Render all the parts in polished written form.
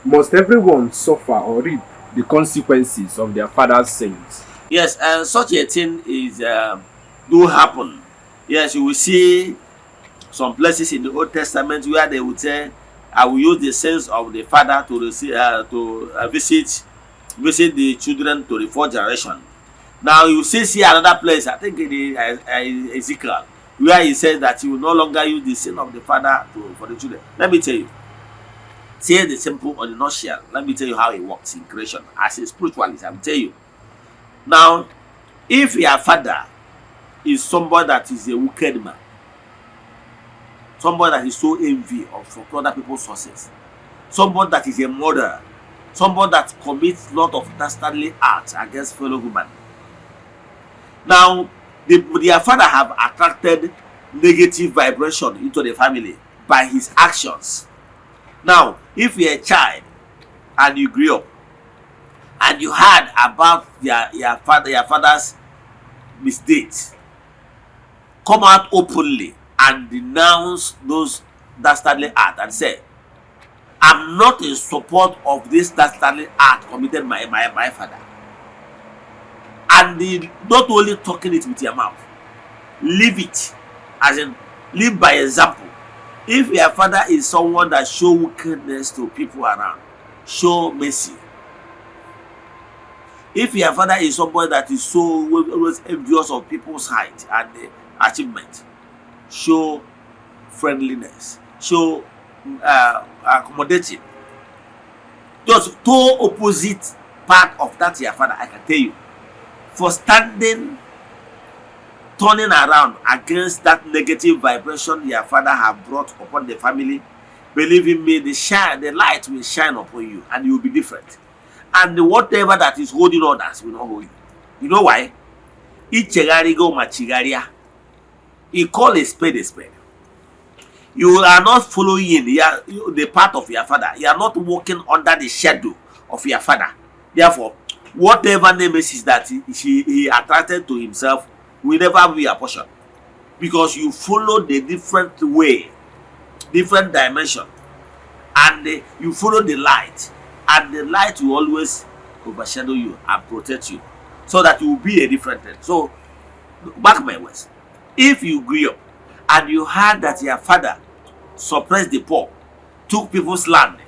Must everyone suffer or reap the consequences of their father's sins? Yes, and such a thing is do happen. Yes, you will see some places in the Old Testament where they would say, "I will use the sins of the father to receive, visit the children to the fourth generation." Now you see another place, I think in the Ezekiel, where he says that he will no longer use the sin of the father for the children. Let me tell you, say the simple or the nutshell. Let me tell you how it works in creation. As a spiritualist, I'm telling you. Now, if your father is somebody that is a wicked man, somebody that is so envy of other people's success, somebody that is a murderer, somebody that commits lot of dastardly acts against fellow human. Now, their father have attracted negative vibration into the family by his actions. Now, if you're a child and you grew up and you heard about your father's mistakes, come out openly and denounce those dastardly acts and say, "I'm not in support of this dastardly act committed by my father." And not only talking it with your mouth, live it, as in live by example. If your father is someone that show wickedness to people around, show mercy. If your father is somebody that is so always envious of people's height and achievement, show friendliness, show accommodating. Just two opposite part of that your father, I can tell you, for standing, turning around against that negative vibration your father have brought upon the family, believe in me, the light will shine upon you and you will be different. And whatever that is holding others will not hold you. You know why? Ichegarigo machigaria. He call a spade a spade. You are not following the path of your father. You are not walking under the shadow of your father. Therefore, whatever nemesis that he attracted to himself will never be a portion. Because you follow the different way, different dimension. And you follow the light. And the light will always overshadow you and protect you. So that you will be a different thing. So, back my words. If you grew up and you heard that your father suppressed the poor, took people's land,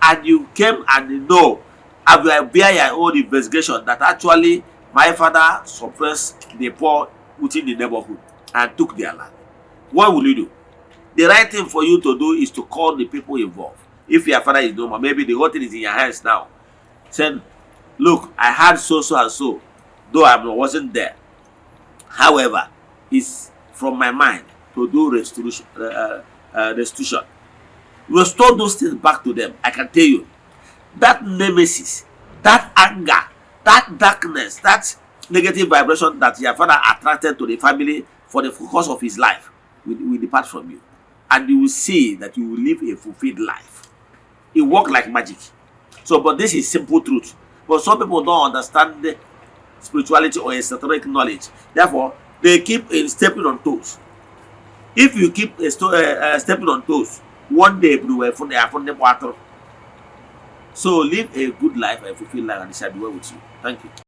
and you came and you know, via your own investigation, that actually my father suppressed the poor within the neighborhood and took their land, what will you do? The right thing for you to do is to call the people involved. If your father is normal, maybe the whole thing is in your hands now. Say, "Look, I had so and so, though I wasn't there. However, it's from my mind to do restitution. Restore those things back to them." I can tell you, that nemesis, that anger, that darkness, that negative vibration that your father attracted to the family for the focus of his life will depart from you. And you will see that you will live a fulfilled life. It works like magic. So, but this is simple truth. But some people don't understand the spirituality or esoteric knowledge. Therefore, they keep stepping on toes. If you keep stepping on toes, one day you will find the water. So live a good life, a fulfilled life, and it shall be well with you. Thank you.